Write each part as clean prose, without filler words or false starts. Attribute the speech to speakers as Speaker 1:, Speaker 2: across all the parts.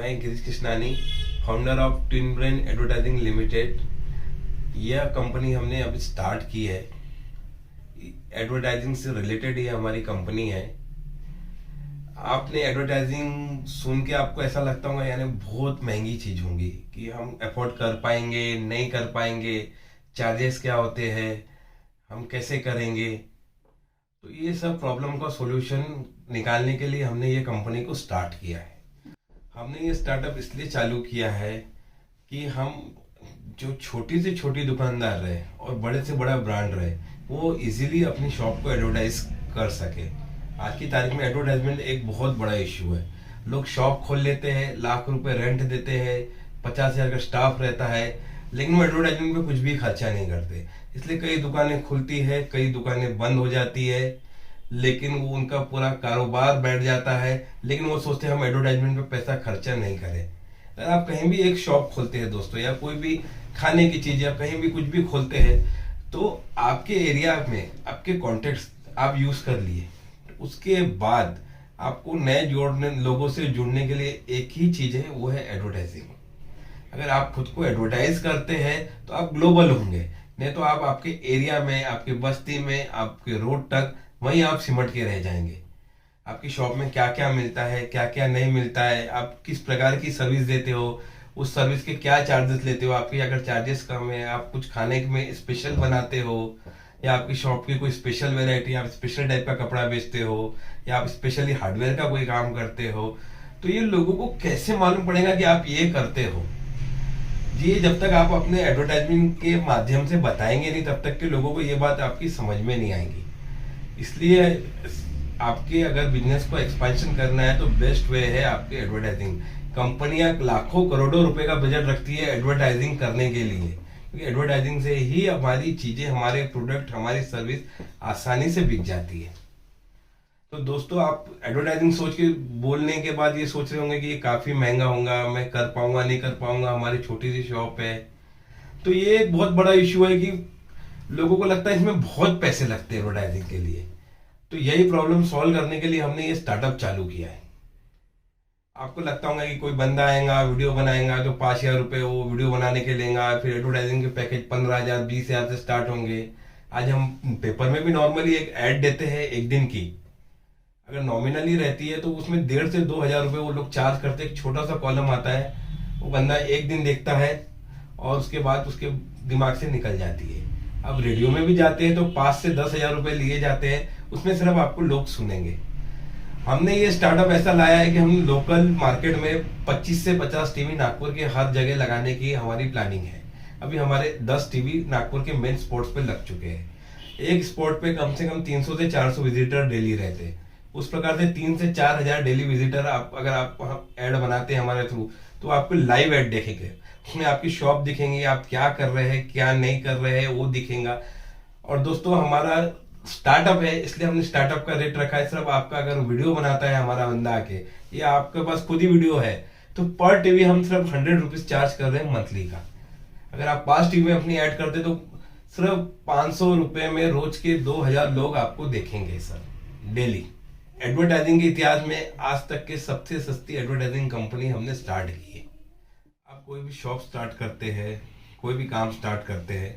Speaker 1: मैं Girish Krishnani, founder of twin brain advertising limited. यह company हमने अभी स्टार्ट की है। एडवर्टाइजिंग से रिलेटेड ये हमारी कंपनी है। आपने एडवर्टाइजिंग सुन के आपको ऐसा लगता होगा यानी बहुत महंगी चीज होगी कि हम अफोर्ड कर पाएंगे नहीं कर पाएंगे, चार्जेस क्या होते हैं, हम कैसे करेंगे। तो ये सब प्रॉब्लम का सॉल्यूशन निकालने के लिए हमने ये कंपनी को स्टार्ट किया है। हमने ये स्टार्टअप इसलिए चालू किया है कि हम जो छोटी से छोटी दुकानदार रहे और बड़े से बड़ा ब्रांड रहे वो इजीली अपनी शॉप को एडवर्टाइज कर सके। आज की तारीख में एडवर्टाइजमेंट एक बहुत बड़ा इश्यू है। लोग शॉप खोल लेते हैं, लाख रुपए रेंट देते हैं, 50,000 का स्टाफ रहता है, लेकिन वो एडवर्टाइजमेंट पे कुछ भी खर्चा नहीं करते। इसलिए कई दुकानें खुलती है, कई दुकानें बंद हो जाती है, लेकिन वो उनका पूरा कारोबार बैठ जाता है, लेकिन वो सोचते हैं हम एडवर्टाइजमेंट पे पैसा खर्चा नहीं करें। अगर आप कहीं भी एक शॉप खोलते हैं दोस्तों, या कोई भी खाने की चीज या कहीं भी कुछ भी खोलते हैं, तो आपके एरिया में आपके कॉन्टेक्ट्स आप यूज कर लिए, उसके बाद आपको नए जोड़ने लोगों से जुड़ने के लिए एक ही चीज है, वो है एडवर्टाइजिंग। अगर आप खुद को एडवर्टाइज करते हैं तो आप ग्लोबल होंगे, नहीं तो आप आपके एरिया में, आपके बस्ती में, आपके रोड तक वहीं आप सिमट के रह जाएंगे। आपकी शॉप में क्या क्या मिलता है, क्या क्या नहीं मिलता है, आप किस प्रकार की सर्विस देते हो, उस सर्विस के क्या चार्जेस लेते हो, आपकी अगर चार्जेस कम है, आप कुछ खाने में स्पेशल बनाते हो, या आपकी शॉप की कोई स्पेशल वेराइटी, आप स्पेशल टाइप का कपड़ा बेचते हो, या आप स्पेशली हार्डवेयर का कोई काम करते हो, तो ये लोगों को कैसे मालूम पड़ेगा कि आप ये करते हो। ये जब तक आप अपने एडवर्टाइजमेंट के माध्यम से बताएंगे नहीं, तब तक के लोगों को ये बात आपकी समझ में नहीं आएगी। इसलिए आपके अगर बिजनेस को एक्सपेंशन करना है तो बेस्ट वे है आपके एडवर्टाइजिंग। कंपनियां लाखों करोड़ों रुपए का बजट रखती है एडवर्टाइजिंग करने के लिए, क्योंकि एडवर्टाइजिंग से ही हमारी चीजें, हमारे प्रोडक्ट, हमारी सर्विस आसानी से बिक जाती है। तो दोस्तों, आप एडवर्टाइजिंग सोच के बोलने के बाद ये सोच रहे होंगे कि ये काफी महंगा होगा, मैं कर पाऊंगा नहीं कर पाऊंगा, हमारी छोटी सी शॉप है। तो ये एक बहुत बड़ा इश्यू है कि लोगों को लगता है इसमें बहुत पैसे लगते हैं एडवर्टाइजिंग के लिए। तो यही प्रॉब्लम सॉल्व करने के लिए हमने ये स्टार्टअप चालू किया है। आपको लगता होगा कि कोई बंदा आएगा, वीडियो बनाएगा, तो 5,000 रुपए वो वीडियो बनाने के लेगा, फिर एडवर्टाइजिंग के पैकेज 15,000 20,000 से स्टार्ट होंगे। आज हम पेपर में भी नॉर्मली एक ऐड देते हैं एक दिन की, अगर नॉमिनली रहती है तो उसमें 1,500 से 2,000 रुपए वो लोग चार्ज करते हैं। एक छोटा सा कॉलम आता है, वो बंदा एक दिन देखता है और उसके बाद उसके दिमाग से निकल जाती है। अब रेडियो में भी जाते हैं तो 5 से 10,000 रुपए लिए जाते हैं, उसमें सिर्फ आपको लोग सुनेंगे। हमने ये स्टार्टअप ऐसा लाया है कि हम लोकल मार्केट में 25 से 50 टीवी नागपुर के हर जगह लगाने की हमारी प्लानिंग है। अभी हमारे 10 टीवी नागपुर के मेन स्पॉट्स पे लग चुके हैं। एक स्पॉट पे कम से कम 300 से 400 विजिटर डेली रहते हैं। उस प्रकार से 3 से 4,000 डेली विजिटर आप अगर आप ऐड बनाते हैं हमारे थ्रू, तो आपको लाइव ऐड देखेंगे, उसमें आपकी शॉप दिखेंगी, आप क्या कर रहे हैं क्या नहीं कर रहे हैं वो दिखेगा। और दोस्तों, हमारा स्टार्टअप है, इसलिए हमने स्टार्टअप का रेट रखा है सिर्फ आपका अगर वीडियो बनाता है हमारा बंदा आके, या आपके पास खुद ही वीडियो है, तो पर टीवी हम सिर्फ 100 रुपीज चार्ज कर रहे हैं मंथली का। अगर आप 5 टीवी में अपनी ऐड करते तो सिर्फ 500 रुपए में रोज के 2,000 लोग आपको देखेंगे सर, डेली। एडवर्टाइजिंग के इतिहास में आज तक के सबसे सस्ती एडवर्टाइजिंग कंपनी हमने स्टार्ट की है। आप कोई भी शॉप स्टार्ट करते हैं, कोई भी काम स्टार्ट करते हैं,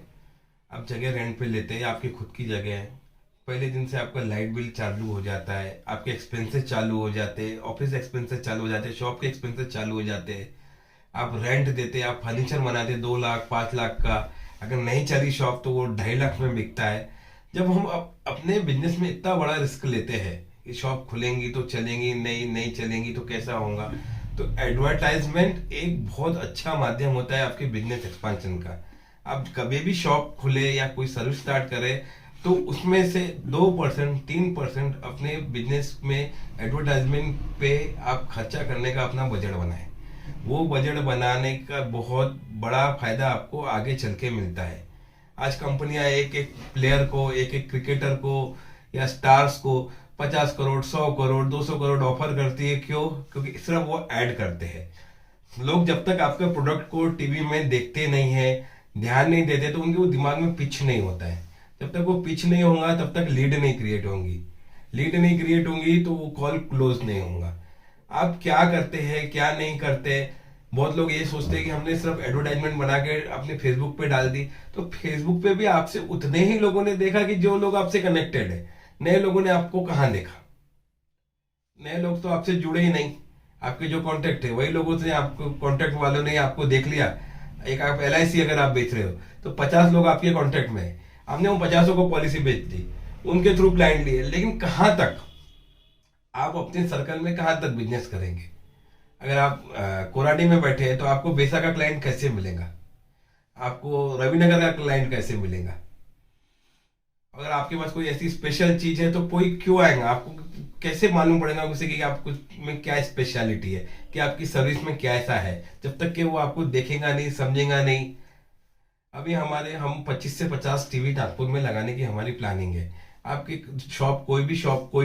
Speaker 1: आप जगह रेंट पे लेते हैं, आपकी खुद की जगह है, पहले दिन से आपका लाइट बिल चालू हो जाता है, आपके एक्सपेंसेस चालू हो जाते हैं, ऑफिस एक्सपेंसेस चालू हो जाते हैं, शॉप के एक्सपेंसेस चालू हो जाते हैं, आप रेंट देते हैं, आप फर्नीचर बनाते हैं 2 लाख 5 लाख का, अगर नहीं चली शॉप तो वो 2.5 लाख में बिकता है। जब हम अपने बिजनेस में इतना बड़ा रिस्क लेते हैं कि शॉप खुलेंगी तो चलेंगी, नहीं चलेंगी तो कैसा होगा, तो एडवर्टाइजमेंट एक बहुत अच्छा माध्यम होता है आपके बिजनेस एक्सपांशन का। आप कभी भी शॉप खुले या कोई सर्विस स्टार्ट करें तो उसमें से 2% 3% अपने बिजनेस में एडवर्टाइजमेंट पे आप खर्चा करने का अपना बजट बनाएं। वो बजट बनाने का बहुत बड़ा फायदा आपको आगे चल के मिलता है। आज कंपनियां एक एक प्लेयर को, एक एक क्रिकेटर को या स्टार्स को 50 करोड़ 100 करोड़ 200 करोड़ ऑफर करती है। क्यों? क्योंकि सिर्फ वो ऐड करते हैं। लोग जब तक आपके प्रोडक्ट को टीवी में देखते नहीं है, ध्यान नहीं देते, तो उनके वो दिमाग में पिच नहीं होता है। जब तक वो पिच नहीं होगा तब तक लीड नहीं क्रिएट होंगी, लीड नहीं क्रिएट होंगी तो वो कॉल क्लोज नहीं होगा। आप क्या करते हैं क्या नहीं करते। बहुत लोग ये सोचते हैं कि हमने सिर्फ एडवर्टाइजमेंट बना के अपने फेसबुक पे डाल दी, तो फेसबुक पे भी आपसे उतने ही लोगों ने देखा कि जो लोग आपसे कनेक्टेड है। नए लोगों ने आपको कहाँ देखा? नए लोग तो आपसे जुड़े ही नहीं। आपके जो कांटेक्ट है वही लोगों से, आपको कांटेक्ट वालों ने आपको देख लिया। एक आप LIC अगर आप बेच रहे हो तो 50 लोग आपके कांटेक्ट में है, आपने उन 50 को पॉलिसी बेच दी, उनके थ्रू क्लाइंट लिए, लेकिन कहाँ तक आप अपने सर्कल में कहाँ तक बिजनेस करेंगे? अगर आप कोराडी में बैठे हैं तो आपको बेसा का क्लाइंट कैसे मिलेगा? आपको रविनगर का क्लाइंट कैसे मिलेगा? अगर आपके पास कोई ऐसी स्पेशल चीज है तो कोई क्यों आएगा? आपको कैसे मालूम पड़ेगा उसे कि आपको में क्या स्पेशलिटी है, कि आपकी सर्विस में क्या ऐसा है, जब तक कि वो आपको देखेगा नहीं, समझेगा नहीं। अभी हम 25 से 50 टीवी नागपुर में लगाने की हमारी प्लानिंग है। आपकी शॉप, कोई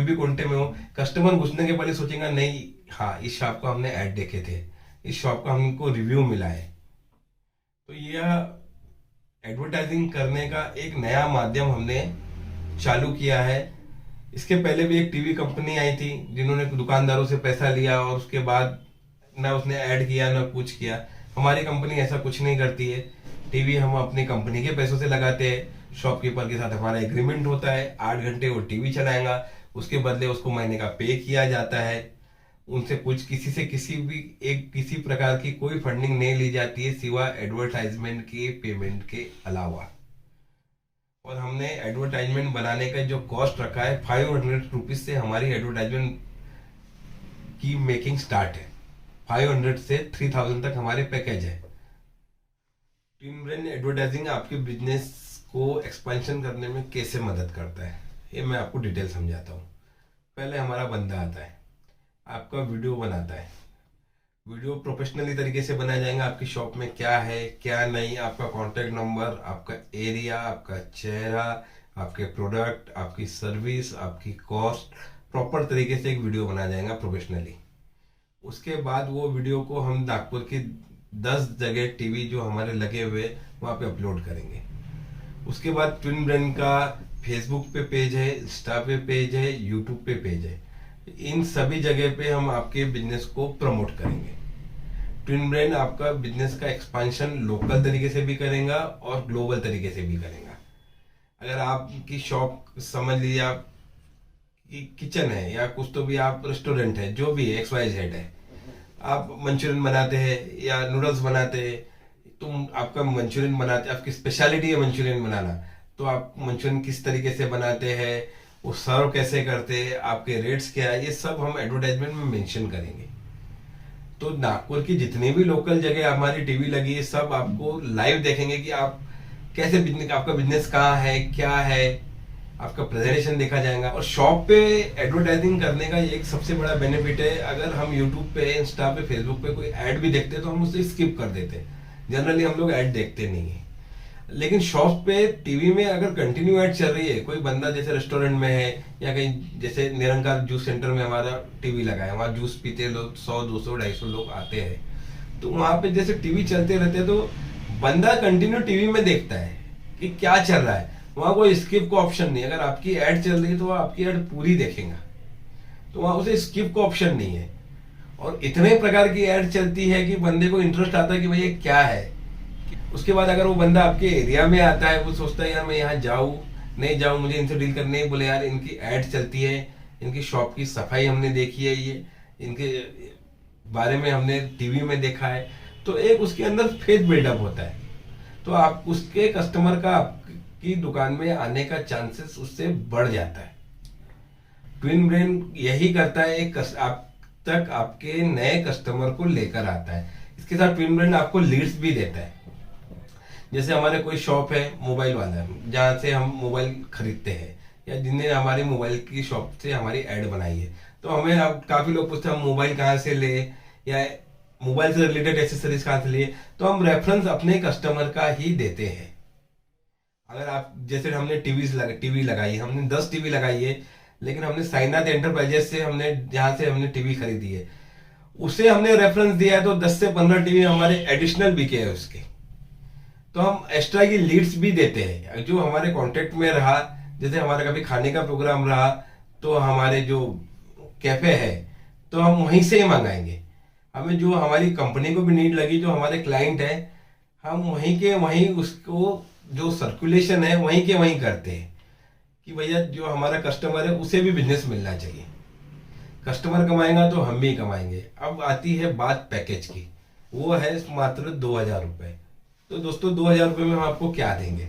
Speaker 1: भी कोंटे में हो, कस्टमर घुसने के पहले सोचेगा नहीं, हाँ इस शॉप को हमने ऐड देखे थे, इस शॉप का हमको रिव्यू मिला है। तो यह एडवर्टाइजिंग करने का एक नया माध्यम हमने चालू किया है। इसके पहले भी एक टीवी कंपनी आई थी जिन्होंने दुकानदारों से पैसा लिया और उसके बाद ना उसने ऐड किया ना कुछ किया। हमारी कंपनी ऐसा कुछ नहीं करती है। टीवी हम अपनी कंपनी के पैसों से लगाते हैं। शॉपकीपर के साथ हमारा एग्रीमेंट होता है, 8 घंटे वो टीवी चलाएगा, उसके बदले उसको महीने का पे किया जाता है। उनसे कुछ किसी से किसी प्रकार की कोई फंडिंग नहीं ली जाती है सिवा एडवर्टाइजमेंट के पेमेंट के अलावा। और हमने एडवर्टाइजमेंट बनाने का जो कॉस्ट रखा है 500 रुपीज से हमारी एडवर्टाइजमेंट की मेकिंग स्टार्ट है। 500 से 3000 तक हमारे पैकेज है। ट्विन ब्रेन एडवर्टाइजिंग आपके बिजनेस को एक्सपेंशन करने में कैसे मदद करता है, ये मैं आपको डिटेल समझाता हूँ। पहले हमारा बंदा आता है, आपका वीडियो बनाता है। वीडियो प्रोफेशनली तरीके से बनाया जाएगा, आपकी शॉप में क्या है क्या नहीं, आपका कॉन्टैक्ट नंबर, आपका एरिया, आपका चेहरा, आपके प्रोडक्ट, आपकी सर्विस, आपकी कॉस्ट, प्रॉपर तरीके से एक वीडियो बनाया जाएगा प्रोफेशनली। उसके बाद वो वीडियो को हम नागपुर की 10 जगह टीवी जो हमारे लगे हुए वहाँ पे अपलोड करेंगे। उसके बाद ट्विन ब्रेन का फेसबुक पे पेज है, इंस्टा पे पेज है, यूट्यूब पे पेज है। इन सभी जगह पे हम आपके बिजनेस को प्रमोट करेंगे। ट्विन ब्रेन आपका बिजनेस का एक्सपांशन लोकल तरीके से भी करेगा और ग्लोबल तरीके से भी करेगा। अगर आपकी शॉप समझ लीजिए आप कि किचन है या कुछ तो भी आप रेस्टोरेंट है, जो भी है XYZ है, आप मंचूरियन बनाते हैं या नूडल्स बनाते हैं, तुम आपका मंचूरियन बनाते, आपकी स्पेशलिटी है मंचूरियन बनाना, तो आप मंचूरियन किस तरीके से बनाते हैं, वो सर्व कैसे करते हैं, आपके रेट्स क्या है, ये सब हम एडवर्टाइजमेंट में मेंशन करेंगे। तो नागपुर की जितनी भी लोकल जगह हमारी टीवी लगी है सब आपको लाइव देखेंगे कि आप कैसे बिजनेस, आपका बिजनेस कहाँ है क्या है, आपका प्रेजेंटेशन देखा जाएगा। और शॉप पे एडवर्टाइजिंग करने का एक सबसे बड़ा बेनिफिट है, अगर हम यूट्यूब पे, इंस्टा पे, फेसबुक पे कोई ऐड भी देखते हैं तो हम उसे स्किप कर देते हैं। जनरली हम लोग ऐड देखते नहीं है। लेकिन शॉप पे टीवी में अगर कंटिन्यू ऐड चल रही है, कोई बंदा जैसे रेस्टोरेंट में है या कहीं जैसे निरंकार जूस सेंटर में हमारा टीवी लगा है, वहाँ जूस पीते लोग 100 200 250 लोग आते हैं, तो वहां पे जैसे टीवी चलते रहते हैं तो बंदा कंटिन्यू टीवी में देखता है कि क्या चल रहा है। वहां कोई स्किप का ऑप्शन नहीं। अगर आपकी ऐड चल रही है तो आपकी ऐड पूरी देखेगा, तो वहां उसे स्किप का ऑप्शन नहीं है। और इतने प्रकार की ऐड चलती है कि बंदे को इंटरेस्ट आता है कि भाई ये क्या है। उसके बाद अगर वो बंदा आपके एरिया में आता है, वो सोचता है यार मैं यहाँ जाऊँ नहीं जाऊँ, मुझे इनसे डील करने ही, बोले यार इनकी ऐड चलती है, इनकी शॉप की सफाई हमने देखी है, ये इनके बारे में हमने टीवी में देखा है, तो एक उसके अंदर फेथ बिल्डअप होता है। तो आप उसके कस्टमर का आपकी दुकान में आने का चांसेस उससे बढ़ जाता है। ट्विन ब्रेन यही करता है, एक आप तक आपके नए कस्टमर को लेकर आता है। इसके साथ ट्विन ब्रेन आपको लीड्स भी देता है। जैसे हमारे कोई शॉप है मोबाइल वाला, जहाँ से हम मोबाइल खरीदते हैं या जिनने हमारी मोबाइल की शॉप से हमारी ऐड बनाई है, तो हमें अब काफी लोग पूछते हैं हम मोबाइल कहाँ से ले या मोबाइल से रिलेटेड एक्सेसरीज कहाँ से लिए, तो हम रेफरेंस अपने कस्टमर का ही देते हैं। अगर आप जैसे हमने टीवी लगाई, हमने 10 टीवी लगाई है, लेकिन हमने साईनाथ एंटरप्राइजेस से हमने जहाँ से हमने टीवी खरीदी है उसे हमने रेफरेंस दिया है, तो 10 से 15 टीवी हमारे एडिशनल बिके हैं उसके। तो हम एक्स्ट्रा की लीड्स भी देते हैं जो हमारे कांटेक्ट में रहा। जैसे हमारा कभी खाने का प्रोग्राम रहा तो हमारे जो कैफे है तो हम वहीं से ही मंगाएंगे। हमें जो हमारी कंपनी को भी नीड लगी, जो हमारे क्लाइंट है, हम वहीं के वहीं उसको जो सर्कुलेशन है वहीं के वहीं करते हैं कि भैया जो हमारा कस्टमर है उसे भी बिजनेस मिलना चाहिए। कस्टमर कमाएगा तो हम भी कमाएंगे। अब आती है बात पैकेज की, वो है मात्र 2,000 रुपये। तो दोस्तों 2,000 रुपये में हम आपको क्या देंगे?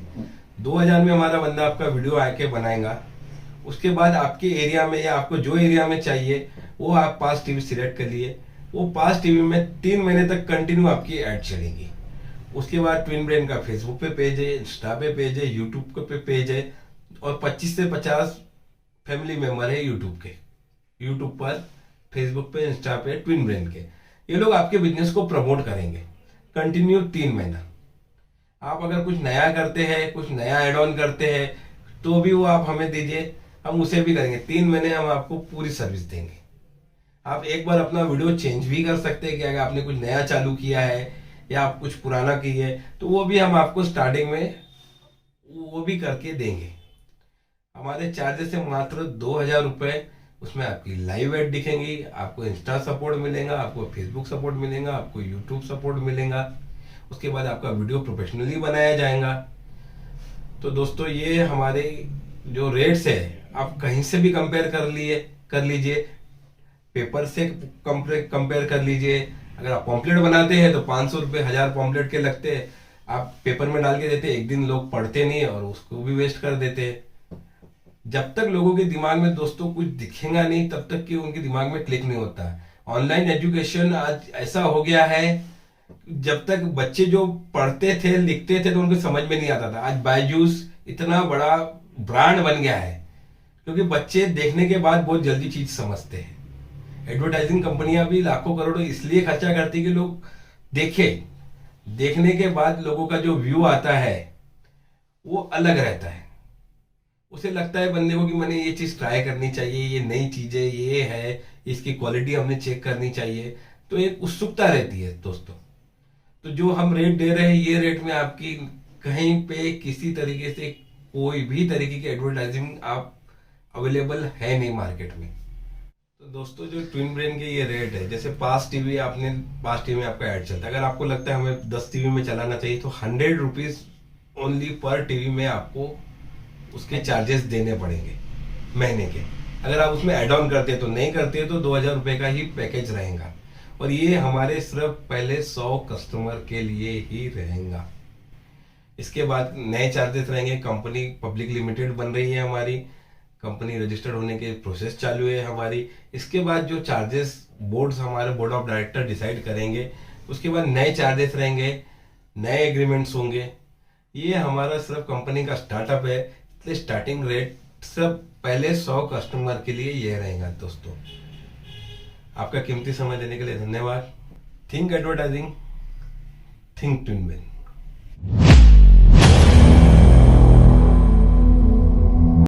Speaker 1: 2,000 में हमारा बंदा आपका वीडियो आके बनाएगा। उसके बाद आपके एरिया में या आपको जो एरिया में चाहिए वो आप पास टीवी सिलेक्ट कर लिए। वो पास टीवी में 3 महीने तक कंटिन्यू आपकी ऐड चलेगी। उसके बाद ट्विन ब्रेन का फेसबुक पे पेज है, इंस्टा पे पेज है, यूट्यूब पे पेज है और 25 से 50 फैमिली मेंबर है यूट्यूब पर, फेसबुक पे, इंस्टा पे, ट्विन ब्रेन के। ये लोग आपके बिजनेस को प्रमोट करेंगे कंटिन्यू 3 महीना। आप अगर कुछ नया करते हैं, कुछ नया एड ऑन करते हैं तो भी वो आप हमें दीजिए, हम उसे भी करेंगे। 3 महीने हम आपको पूरी सर्विस देंगे। आप एक बार अपना वीडियो चेंज भी कर सकते हैं कि अगर आपने कुछ नया चालू किया है या आप कुछ पुराना किए तो वो भी हम आपको स्टार्टिंग में वो भी करके देंगे। हमारे चार्जेस है मात्र 2,000 रुपये। उसमें आपकी लाइव एड दिखेंगी, आपको इंस्टा सपोर्ट मिलेगा, आपको फेसबुक सपोर्ट मिलेगा, आपको यूट्यूब सपोर्ट मिलेगा। उसके बाद आपका वीडियो प्रोफेशनली बनाया जाएगा। तो दोस्तों ये हमारे जो रेट्स है आप कहीं से भी कंपेयर कर लीजिए, पेपर से कंपेयर कर लीजिए। अगर आप पॉम्पलेट बनाते हैं तो 500 रुपये 1000 पॉम्पलेट के लगते हैं। आप पेपर में डाल के देते, एक दिन लोग पढ़ते नहीं और उसको भी वेस्ट कर देते हैं। जब तक लोगों के दिमाग में दोस्तों कुछ दिखेगा नहीं तब तक कि उनके दिमाग में क्लिक नहीं होता। ऑनलाइन एजुकेशन आज ऐसा हो गया है, जब तक बच्चे जो पढ़ते थे लिखते थे तो उनको समझ में नहीं आता था। आज बायजूस इतना बड़ा ब्रांड बन गया है क्योंकि बच्चे देखने के बाद बहुत जल्दी चीज समझते हैं। एडवर्टाइजिंग कंपनियां भी लाखों करोड़ों इसलिए खर्चा करती कि लोग देखने के बाद लोगों का जो व्यू आता है वो अलग रहता है। उसे लगता है बंदे को कि मैंने ये चीज ट्राई करनी चाहिए, ये नई चीज है, ये है, इसकी क्वालिटी हमने चेक करनी चाहिए। तो एक उत्सुकता रहती है दोस्तों। तो जो हम रेट दे रहे हैं ये रेट में आपकी कहीं पे किसी तरीके से कोई भी तरीके की एडवर्टाइजिंग आप अवेलेबल है नहीं मार्केट में। तो दोस्तों जो ट्विन ब्रेन के ये रेट है, जैसे पास टीवी में आपका ऐड चलता है, अगर आपको लगता है हमें 10 टीवी में चलाना चाहिए तो 100 रुपीज ओनली पर टीवी में आपको उसके चार्जेस देने पड़ेंगे महीने के। अगर आप उसमें एड ऑन करते हैं तो नहीं करते हैं तो 2,000 रुपये का ही पैकेज रहेगा और ये हमारे सिर्फ पहले 100 कस्टमर के लिए ही रहेगा। इसके बाद नए चार्जेस रहेंगे। कंपनी पब्लिक लिमिटेड बन रही है, हमारी कंपनी रजिस्टर्ड होने के प्रोसेस चालू है हमारी। इसके बाद जो चार्जेस हमारे बोर्ड ऑफ डायरेक्टर डिसाइड करेंगे, उसके बाद नए चार्जेस रहेंगे, नए एग्रीमेंट्स होंगे। ये हमारा सिर्फ कंपनी का स्टार्टअप है, इसलिए स्टार्टिंग रेट सिर्फ पहले 100 कस्टमर के लिए ये रहेगा। दोस्तों आपका कीमती समय देने के लिए धन्यवाद। Think advertising, think twin brain.